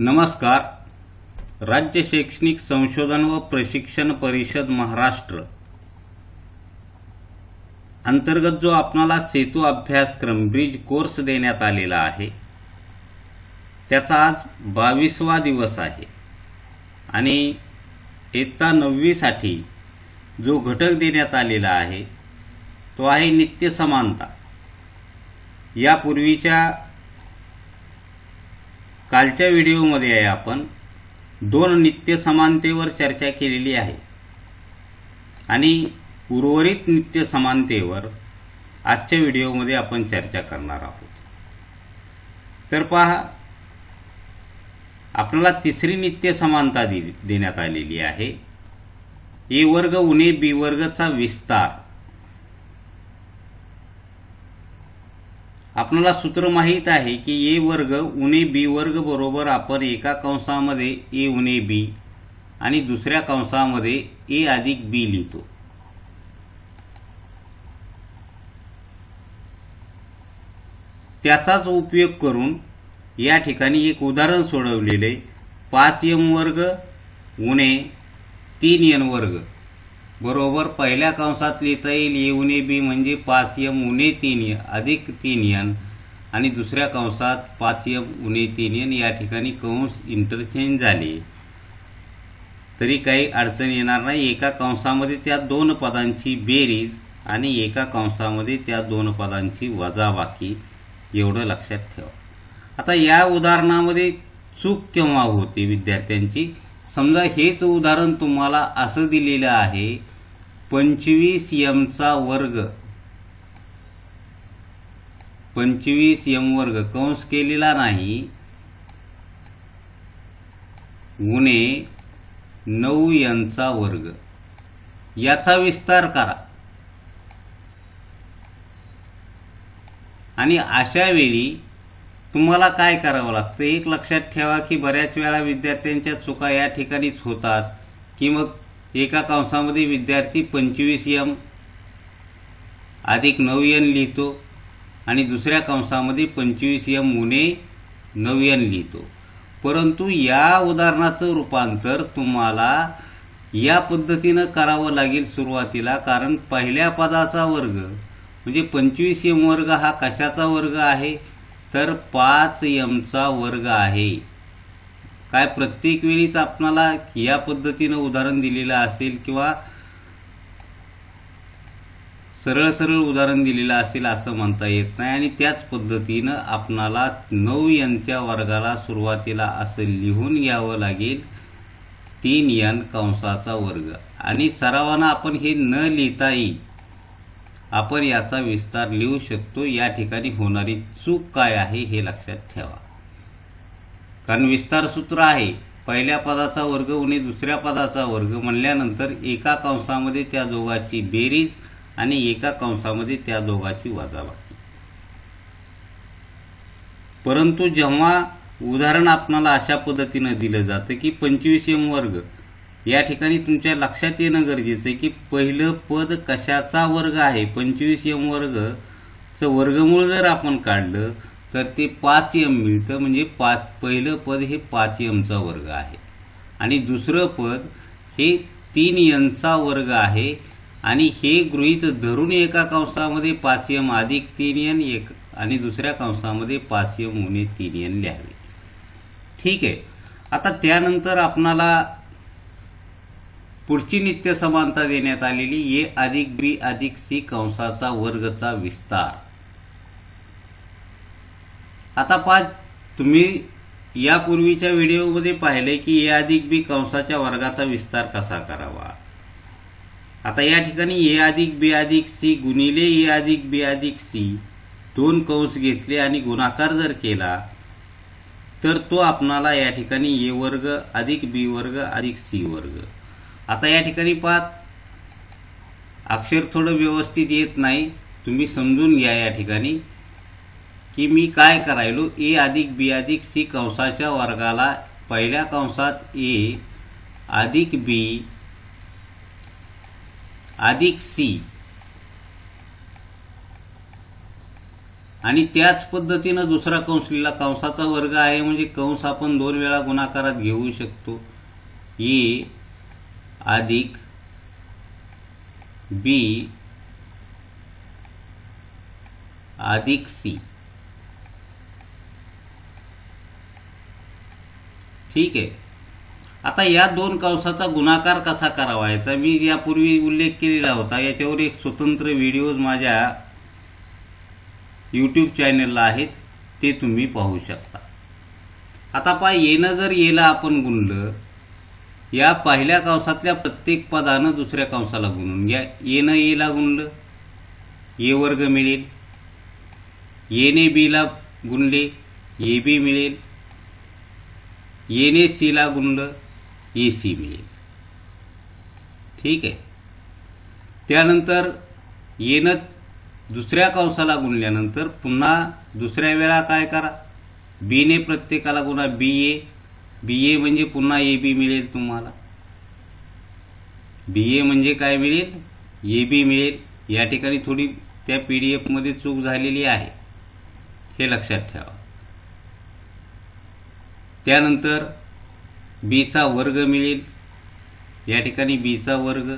नमस्कार. राज्य शैक्षणिक संशोधन व प्रशिक्षण परिषद महाराष्ट्र अंतर्गत जो आपणाला सेतू अभ्यासक्रम ब्रिज कोर्स देण्यात आलेला आहे त्याचा आज 22वा दिवस आहे आणि इयत्ता 9वी साठी जो घटक देण्यात आलेला आहे तो आहे नित्य समानता. यापूर्वीच्या कालच्या व्हिडिओमध्ये आपण दोन नित्य समानतेवर चर्चा केलेली आहे आणि उर्वरित नित्य समानतेवर आजच्या व्हिडिओमध्ये आपण चर्चा करणार आहोत. तर पहा, आपल्याला तिसरी नित्य समानता देण्यात आलेली आहे. ए वर्ग उणे बी वर्गचा विस्तार. आपल्याला सूत्र माहित आहे की ए वर्ग उणे बी वर्ग बरोबर आपण एका कंसामध्ये ए उणे बी आणि दुसऱ्या कंसामध्ये ए अधिक बी लिहितो. त्याचाच उपयोग करून या ठिकाणी एक उदाहरण सोडवलेले 5m वर्ग उणे 3n वर्ग बरोबर पहिल्या कंसात लिहिता येईल ए उणे बी म्हणजे 5m उणे 3n अधिक 3n आणि दुसऱ्या कंसात 5m उणे 3n. या ठिकाणी कंस इंटरचेंज झाले तरी काही अडचण येणार नाही. एका कंसामध्ये त्या दोन पदांची बेरीज आणि एका कंसामध्ये त्या दोन पदांची वजाबाकी एवढं लक्षात ठेवा. आता या उदाहरणामध्ये चूक केव्हा होते विद्यार्थ्यांची? समजा हेच उदाहरण तुम्हाला असं दिलेलं आहे 25m चा वर्ग 25m वर्ग कंस केलेला नाही उणे 9n चा वर्ग याचा विस्तार करा. आणि अशा वेळी तुम्हाला काय करावं लागतं? एक लक्षात ठेवा की बऱ्याच वेळा विद्यार्थ्यांच्या चुका या ठिकाणीच होतात की मग एका कंसामध्ये विद्यार्थी 25m अधिक 9n लिहितो आणि दुसऱ्या कंसामध्ये 25m उणे 9n लिहितो. परंतु या उदाहरणाचं रूपांतर तुम्हाला या पद्धतीनं करावं लागेल सुरुवातीला, कारण पहिल्या पदाचा वर्ग म्हणजे 25m वर्ग हा कशाचा वर्ग आहे तर 5m चा वर्ग आहे. काय प्रत्येक वेळीच आपल्याला या पद्धतीनं उदाहरण दिलेलं असेल किंवा सरळ सरळ उदाहरण दिलेलं असेल असं म्हणता येत नाही. आणि त्याच पद्धतीनं आपणाला 9n च्या वर्गाला सुरुवातीला असं लिहून घ्यावं लागेल 3n कंसाचा वर्ग. आणि सरावानं आपण हे न लिहिताही आपण याचा विस्तार लिहू शकतो. या ठिकाणी होणारी चूक काय आहे हे लक्षात ठेवा, कारण विस्तार सूत्र आहे पहिल्या पदाचा वर्ग उणे दुसऱ्या पदाचा वर्ग म्हणल्यानंतर एका कंसामध्ये त्या दोघांची बेरीज आणि एका कंसामध्ये त्या दोघांची वजाबाकी. परंतु जेव्हा उदाहरण आपल्याला अशा पद्धतीनं दिलं जातं की 25m वर्ग, या ठिकाणी तुमच्या लक्षात येणं गरजेचं आहे की पहिलं पद कशाचा वर्ग आहे. 25m वर्गचं वर्गमूळ जर आपण काढलं तर ते 5m मिळतं, म्हणजे पहिलं पद हे 5m चा वर्ग आहे आणि दुसरं पद हे 3n चा वर्ग आहे. आणि हे गृहीत धरून एका कंसामध्ये 5m अधिक 3n आणि दुसऱ्या कंसामध्ये 5m उणे 3n लिहावे. ठीक आहे. आता त्यानंतर आपणाला पुढची नित्य समानता देण्यात आलेली ए अधिक बी अधिक सी कंसाचा वर्गचा विस्तार. आता पहा, तुम्ही यापूर्वीच्या व्हिडिओमध्ये पाहिले की ए अधिक बी कंसाच्या वर्गाचा विस्तार कसा करावा. आता या ठिकाणी ए अधिक बी अधिक सी गुणिले ए अधिक बी अधिक सी दोन कंस घेतले आणि गुणाकार जर केला तर तो आपणाला या ठिकाणी ए वर्ग अधिक बी वर्ग अधिक सी वर्ग. आता या ठिकाणी पहा, अक्षर थोडं व्यवस्थित येत नाही, तुम्ही समजून घ्या या ठिकाणी की मी काय करायलो. ए अधिक बी अधिक सी कंसाच्या वर्गाला पहिल्या कंसात ए अधिक बी अधिक सी आणि त्याच पद्धतीनं दुसरा कंस लिहिला, कंसाचा वर्ग आहे म्हणजे कंस आपण 2 वेळा गुणाकारात घेऊ शकतो. ए अधिक बी अधिक सी. ठीक आहे. आता या 2 कंसाचा गुणाकार कसा करावा याचा मी यापूर्वी उल्लेख केलेला होता. याच्यावर एक स्वतंत्र व्हिडिओ माझ्या यूट्यूब चॅनलला आहेत, ते तुम्ही पाहू शकता. आता पहा, येणं जर येला आपण गुणलं, या पहिल्या कंसातल्या प्रत्येक पदानं दुसऱ्या कंसाला गुणून घ्या. येणं येला गुणलं ए वर्ग मिळेल, येने बीला गुणले ए बी मिळेल, येने सीला गुणलं ए सी मिळेल. ठीक आहे. त्यानंतर येणं दुसऱ्या कंसाला गुणल्यानंतर पुन्हा दुसऱ्या वेळा काय करा, बीने प्रत्येकाला गुणा बी ए म्हणजे पुन्हा ए बी मिळेल तुम्हाला. बी ए म्हणजे काय मिळेल, ए बी मिळेल. या ठिकाणी थोडी त्या PDF मध्ये चूक झालेली आहे, हे लक्षात ठेवा. त्यानंतर बीचा वर्ग मिळेल, या ठिकाणी बीचा वर्ग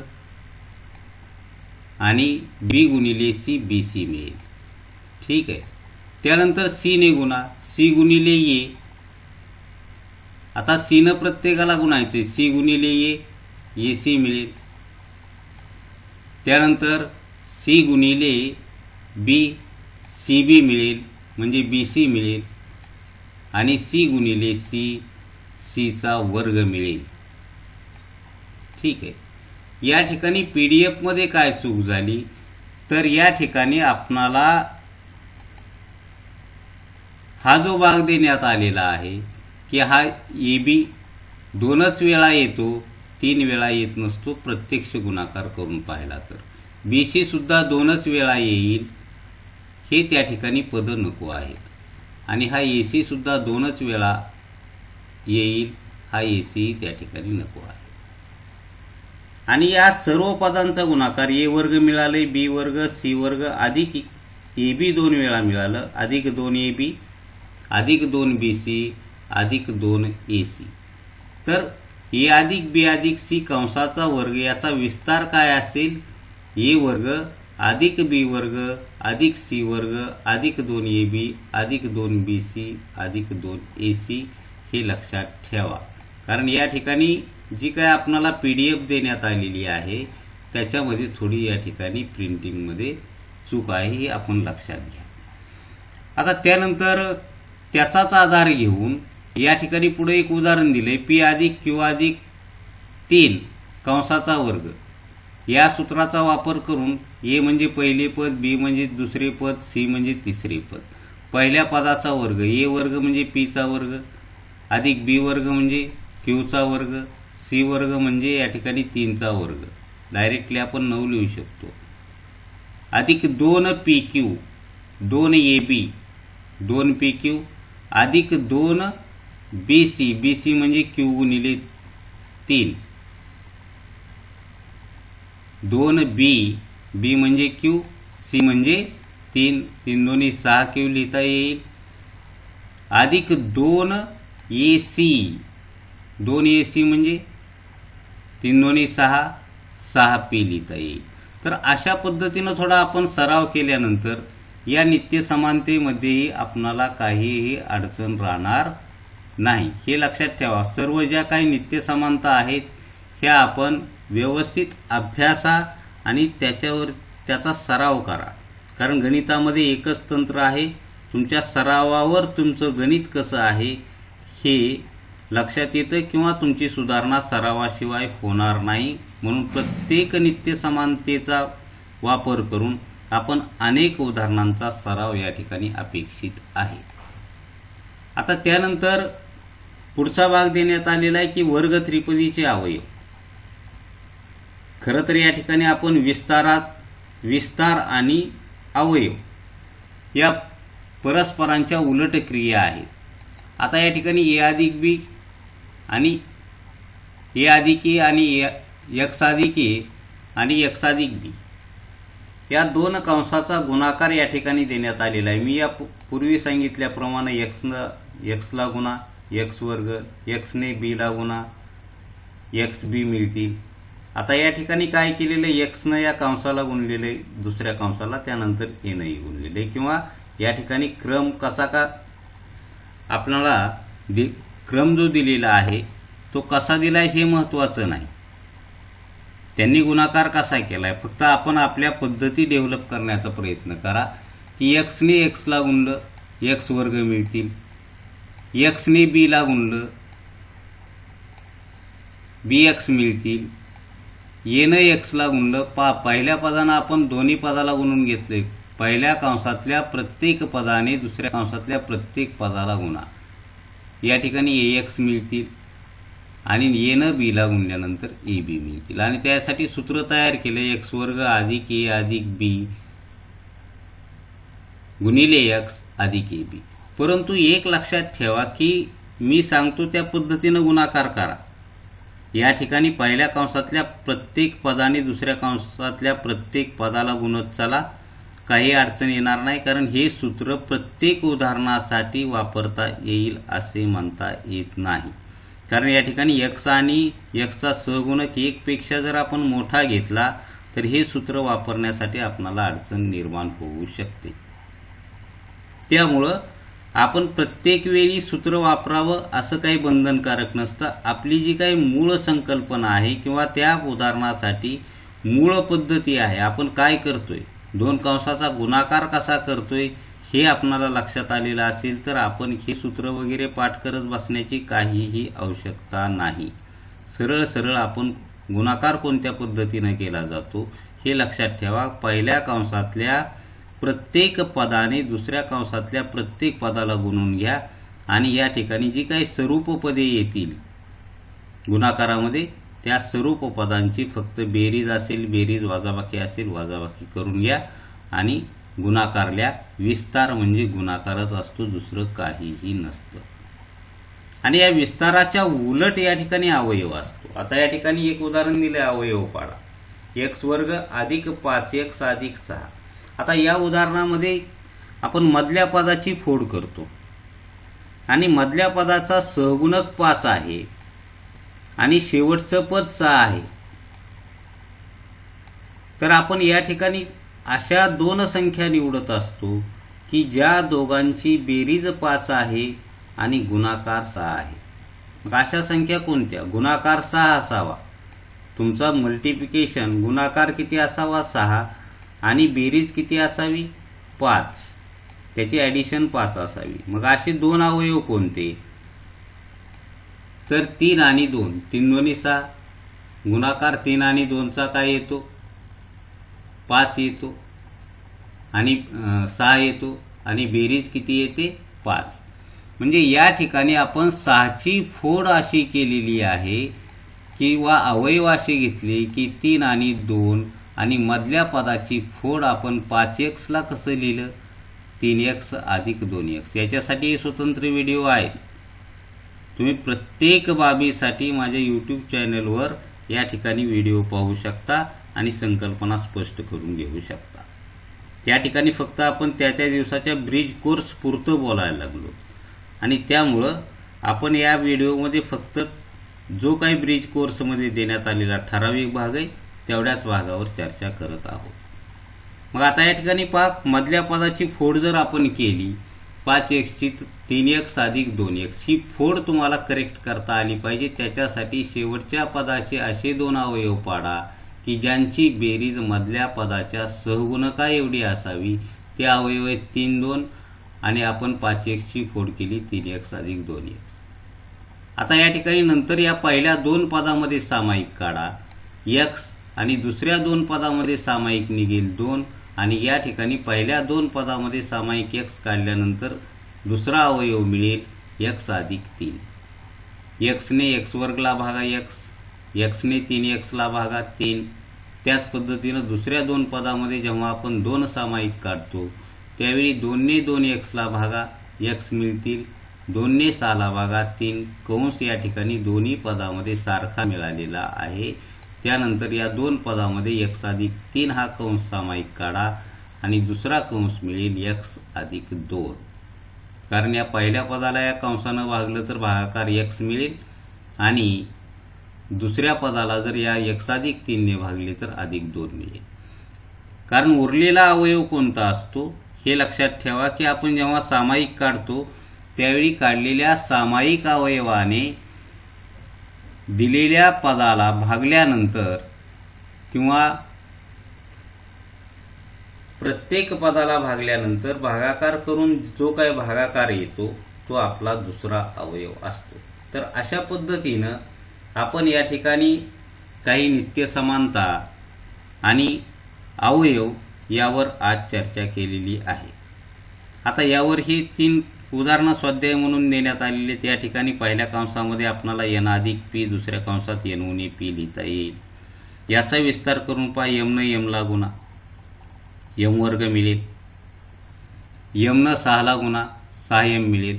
आणि बी गुणिले सी बी सी मिळेल. ठीक आहे. त्यानंतर सी ने गुणा, सी गुणिले ए. आता सी न प्रत्येकाला गुणायचे, सी गुणिले ए सी मिळेल. त्यानंतर सी गुणिले बी सी बी मिळेल म्हणजे बी सी मिळेल आणि सी गुणिले सी सीचा वर्ग मिळेल. ठीक आहे. या ठिकाणी PDF मध्ये काय चूक झाली, तर या ठिकाणी आपणाला हा जो भाग देण्यात आलेला आहे की हा ए बी 2च वेळा येतो, 3 वेळा येत नसतो. प्रत्यक्ष गुणाकार करून पाहिला तर बी सी सुद्धा 2च वेळा येईल, हे त्या ठिकाणी पद नको आहेत. आणि हा ए सी सुद्धा 2च वेळा येईल, हा ए सी त्या ठिकाणी नको आहे. आणि या सर्व पदांचा गुणाकार ए वर्ग मिळाले, बी वर्ग सी वर्ग अधिक ए बी 2 वेळा मिळालं, अधिक 2 ए बी अधिक 2 बी सी अधिक 2 ए सी. तर ए अधिक बी अधिक सी कंसाचा वर्ग याचा विस्तार काय असेल, ए वर्ग अधिक बी वर्ग अधिक सी वर्ग अधिक 2 ए बी अधिक 2 बी सी अधिक 2 ए सी. हे लक्षात ठेवा, कारण या ठिकाणी जी काय आपल्याला PDF देण्यात आलेली आहे त्याच्यामध्ये थोडी या ठिकाणी प्रिंटिंगमध्ये चूक आहे, हे आपण लक्षात घ्या. आता त्यानंतर त्याचाच आधार घेऊन या ठिकाणी पुढे एक उदाहरण दिले, पी अधिक क्यू अधिक 3 कंसाचा वर्ग. या सूत्राचा वापर करून ए म्हणजे पहिले पद, बी म्हणजे दुसरे पद, सी म्हणजे तिसरे पद. पहिल्या पदाचा वर्ग ए वर्ग म्हणजे पीचा वर्ग अधिक बी वर्ग म्हणजे क्यूचा वर्ग, सी वर्ग म्हणजे या ठिकाणी 3चा वर्ग. डायरेक्टली आपण 9 लिहू शकतो. अधिक 2 P Q 2 A B 2 P Q अधिक 2 बी सी, बी सी म्हणजे क्यू गुणिले 3, 2 बी बी म्हणजे क्यू, सी म्हणजे 3, 3 दोन्ही 6 क्यू लिहिता येईल. अधिक 2 ए सी, 2 ए सी म्हणजे 3 दोन्ही 6, 6 पी लिहिता येईल. तर अशा पद्धतीनं थोडा आपण सराव केल्यानंतर या नित्य समानतेमध्येही आपणाला काहीही अडचण राहणार नाही, हे लक्षात ठेवा. सर्व ज्या काही नित्य समानता आहेत ह्या आपण व्यवस्थित अभ्यासा आणि त्याचा सराव करा, कारण गणितामध्ये एकच तंत्र आहे. तुमच्या सरावावर तुमचं गणित कसं आहे हे लक्षात येतं किंवा तुमची सुधारणा सरावाशिवाय होणार नाही. म्हणून प्रत्येक नित्य समानतेचा वापर करून आपण अनेक उदाहरणांचा सराव या ठिकाणी अपेक्षित आहे. आता त्यानंतर पुढचा भाग देण्यात आलेला आहे की वर्ग त्रिपदीचे अवयव. खरं तर या ठिकाणी आपण विस्तार आणि अवयव या परस्परांच्या उलट क्रिया आहेत. आता या ठिकाणी ए अधिक बी आणि ए अधिक ए आणि एक्स अधिक ए आणि एक्स अधिक बी या दोन कंसाचा गुणाकार या ठिकाणी देण्यात आलेला आहे। मी या पूर्वी सांगितल्याप्रमाणे एक्स ला गुणा एक्स वर्ग, एक्स ने बी ला गुणा एक्स बी मिळतील। आता या ठिकाणी काय केलेलं, एक्स न या कंसाला गुणलेले दुसऱ्या कंसाला, त्यानंतर ए नही गुणलेले, किंवा या ठिकाणी क्रम कसा का आपल्याला क्रम जो दिलेला आहे तो कसा दिलाय हे महत्वाचं नाही, त्यांनी गुणाकार कसा केलाय, फक्त आपण आपल्या पद्धती डेव्हलप करण्याचा प्रयत्न करा की एक्स ने एक्स ला गुणलं एक्स वर्ग मिळतील, एक्स ने बी ला गुणलं बी एक्स मिळतील, ए न एक्स ला गुणलं पहिल्या पदानं आपण दोन्ही पदाला गुणून घेतले, पहिल्या कंसातल्या प्रत्येक पदाने दुसऱ्या कंसातल्या प्रत्येक पदाला गुणा, या ठिकाणी ए एक्स मिळतील आणि ए न बी ला गुणल्यानंतर ए बी मिळतील। आणि त्यासाठी सूत्र तयार केले, एक्स वर्ग अधिक ए अधिक बी गुणिले एक्स अधिक ए बी। परंतु एक लक्षात ठेवा की मी सांगतो त्या पद्धतीनं गुणाकार करा। या ठिकाणी पहिल्या कंसातल्या प्रत्येक पदाने दुसऱ्या कंसातल्या प्रत्येक पदाला गुणत चला, काही अडचण येणार नाही, कारण हे सूत्र प्रत्येक उदाहरणासाठी वापरता येईल असे म्हणता येत नाही। कारण या ठिकाणी एक्स आणि एक्सचा सहगुणक एक पेक्षा जर आपण मोठा घेतला तर हे सूत्र वापरण्यासाठी आपल्याला अडचण निर्माण होऊ शकते। त्यामुळं आपण प्रत्येक वेळी सूत्र वापरावं असं काही बंधनकारक नसतं। आपली जी काही मूळ संकल्पना आहे किंवा त्या उदाहरणासाठी मूळ पद्धती आहे, आपण काय करतोय, दोन कंसाचा गुणाकार कसा करतोय हे आपल्याला लक्षात आलेलं असेल तर आपण हे सूत्र वगैरे पाठ करत बसण्याची काहीही आवश्यकता नाही। सरळ सरळ आपण गुणाकार कोणत्या पद्धतीने केला जातो हे लक्षात ठेवा। पहिल्या कंसातल्या प्रत्येक पदाने दुसऱ्या कंसातल्या प्रत्येक पदाला गुणून घ्या आणि या ठिकाणी जी काही स्वरूप पदे येतील गुणाकारामध्ये त्या स्वरूप पदांची फक्त बेरीज असेल बेरीज, वजाबाकी असेल वजाबाकी करून घ्या आणि गुणाकारल्या। विस्तार म्हणजे गुणाकारच असतो, दुसरं काहीही नसतं। आणि या विस्ताराच्या उलट या ठिकाणी अवयव असतो। आता या ठिकाणी एक उदाहरण दिले, अवयव पाडा, एक्स वर्ग अधिक 5x अधिक 6। आता या उदाहरणामध्ये आपण मधल्या पदाची फोड करतो आणि मधल्या पदाचा सहगुणक 5 आहे आणि शेवटचं पद 6 आहे, तर आपण या ठिकाणी अशा दोन संख्या निवडत असतो की ज्या दोघांची बेरीज 5 आहे आणि गुणाकार 6 आहे। मग अशा संख्या कोणत्या, गुणाकार 6 असावा, तुमचा मल्टिप्लिकेशन गुणाकार किती असावा 6 आणि बेरीज किती असावी 5, त्याची ॲडिशन 5 असावी। मग असे दोन अवयव कोणते, तर 3 आणि 2, 3 दोन्ही 6, गुणाकार 3 आणि 2चा काय येतो 5 येतो आणि 6 येतो आणि बेरीज किती येते 5। म्हणजे या ठिकाणी आपण 6ची फोड अशी केलेली आहे किंवा अवयव असे घेतले की 3 आणि 2 आणि मधल्या पदाची फोड आपण 5x ला कसं लिहिलं 3x अधिक 2x। याच्यासाठी स्वतंत्र व्हिडिओ आहेत, तुम्ही प्रत्येक बाबीसाठी माझ्या यूट्यूब चॅनलवर या ठिकाणी व्हिडिओ पाहू शकता आणि संकल्पना स्पष्ट करून घेऊ शकता। त्या ठिकाणी फक्त आपण त्या दिवसाच्या ब्रिज कोर्स पुरतं बोलायला लागलो आणि त्यामुळं आपण या व्हिडिओमध्ये फक्त जो काही ब्रिज कोर्समध्ये देण्यात आलेला ठराविक भाग आहे तेवढ्याच भागावर चर्चा करत आहोत। मग आता या ठिकाणी पहा, मधल्या पदाची फोड जर आपण केली 5x ची 3x अधिक 2x, ही फोड तुम्हाला करेक्ट करता आली पाहिजे। त्याच्यासाठी शेवटच्या पदाचे असे दोन अवयव पाडा की ज्यांची बेरीज मधल्या पदाच्या सहगुणका एवढी असावी। ते अवयव आहेत 3, 2 आणि आपण 5x ची फोड केली 3x अधिक 2x। आता या ठिकाणी नंतर या पहिल्या दोन पदामध्ये सामायिक काढा x आणि दुसऱ्या दोन पदामध्ये सामायिक निघेल 2 आणि या ठिकाणी पहिल्या दोन पदामध्ये सामायिक x काढल्यानंतर दुसरा अवयव मिळेल x अधिक 3। x ने x वर्गला भागा x ने 3x ला भागा 3। त्याच पद्धतीने दुसऱ्या दोन पदामध्ये जेव्हा आपण 2 सामायिक काढतो त्यावेळी 2 ने 2x ला भागा x मिळतील, 2 ने 6 ला भागा 3। कंस या ठिकाणी दोन्ही पदामध्ये सारखा मिळालेला आहे, त्यानंतर या दोन पदामध्ये x+3 हा कंस सामायिक काढा आणि दुसरा कंस मिळेल x+2, कारण या पहिल्या पदाला या कंसानं भागलं तर भागाकार x मिळेल आणि दुसऱ्या पदाला जर या x+3 ने भागले तर +2 मिळेल. कारण उरलेला अवयव कोणता असतो हे लक्षात ठेवा की आपण जेव्हा सामायिक काढतो त्यावेळी काढलेल्या सामायिक अवयवाने दिलेल्या पदाला भागल्यानंतर किंवा प्रत्येक पदाला भागल्यानंतर भागाकार करून जो काही भागाकार येतो तो आपला दुसरा अवयव असतो. तर अशा पद्धतीनं आपण या ठिकाणी काही नित्य समानता आणि अवयव यावर आज चर्चा केलेली आहे. आता यावर ही 3 उदाहरणं स्वाध्याय म्हणून देण्यात आलेली आहेत. या ठिकाणी पहिल्या कंसामध्ये आपल्याला n+p, दुसऱ्या कंसात n-p लिहिता येईल. याचा विस्तार करून पहा. m न m ला गुणा m² मिळेल, m न 6 ला गुणा 6m मिळेल.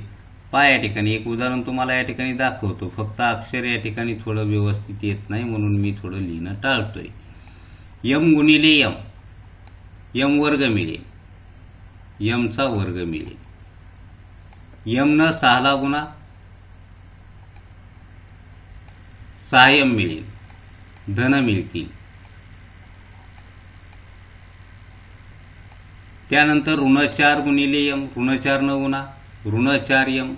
पहा या ठिकाणी एक उदाहरण तुम्हाला या ठिकाणी दाखवतो. फक्त अक्षर या ठिकाणी थोडं व्यवस्थित येत नाही म्हणून मी थोडं लिहिणं टाळतोय. m गुणिले m, m² मिळेल, m चा वर्ग मिळेल. m न 6 ला गुणा 6m मिळेल, धन मिळतील. त्यानंतर ऋण 4 गुणिले m, ऋण 4 न गुणा ऋण 4m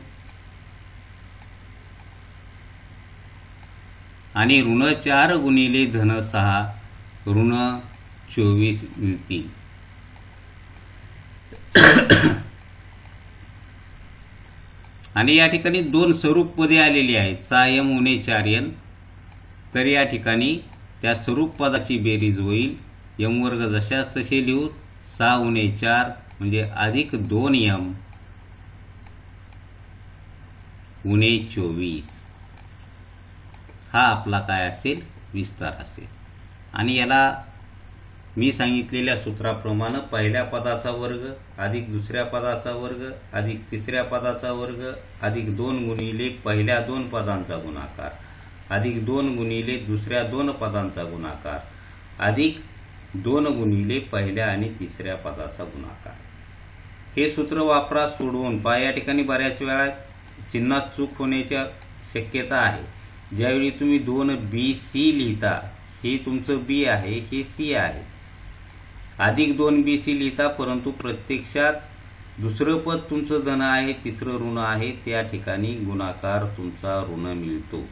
आणि ऋण 4 गुणिले धन 6 ऋण 24 मिळतील. आणि या ठिकाणी 2 स्वरूप पदे आलेली आहेत 6m उणे 4n. तर या ठिकाणी त्या स्वरूप पदाची बेरीज होईल. m² जशाच तसे लिहू 6 उणे 4 म्हणजे +2m उणे 24 हा आपला काय असेल विस्तार असेल. आणि याला मी सांगितलेल्या सूत्राप्रमाणे पहिल्या पदाचा वर्ग अधिक दुसऱ्या पदाचा वर्ग अधिक तिसऱ्या पदाचा वर्ग अधिक 2 गुणिले पहिल्या 2 पदांचा गुणाकार अधिक 2 गुणिले दुसऱ्या 2 पदांचा गुणाकार अधिक 2 गुणिले पहिल्या आणि तिसऱ्या पदाचा गुणाकार. हे सूत्र वापरा, सोडवून पहा. या ठिकाणी बऱ्याच वेळा चिन्हात चूक होण्याची शक्यता आहे. ज्यावेळी तुम्ही 2bc लिहिता, हे तुमचं b आहे, हे c आहे, अधिक 2bc लिहिता, परंतु प्रत्यक्षात दुसरं पद तुमचं धन आहे, तिसरं ऋण आहे, त्या ठिकाणी गुणाकार तुमचा ऋण मिळतो.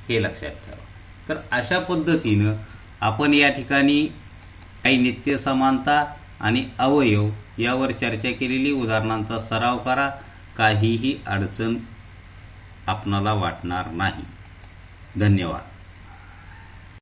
हे लक्षात ठेवा. तर अशा पद्धतीनं आपण या ठिकाणी काही नित्य समानता आणि अवयव यावर चर्चा केलेली. उदाहरणांचा सराव करा, काहीही अडचण आपणाला वाटणार नाही. धन्यवाद.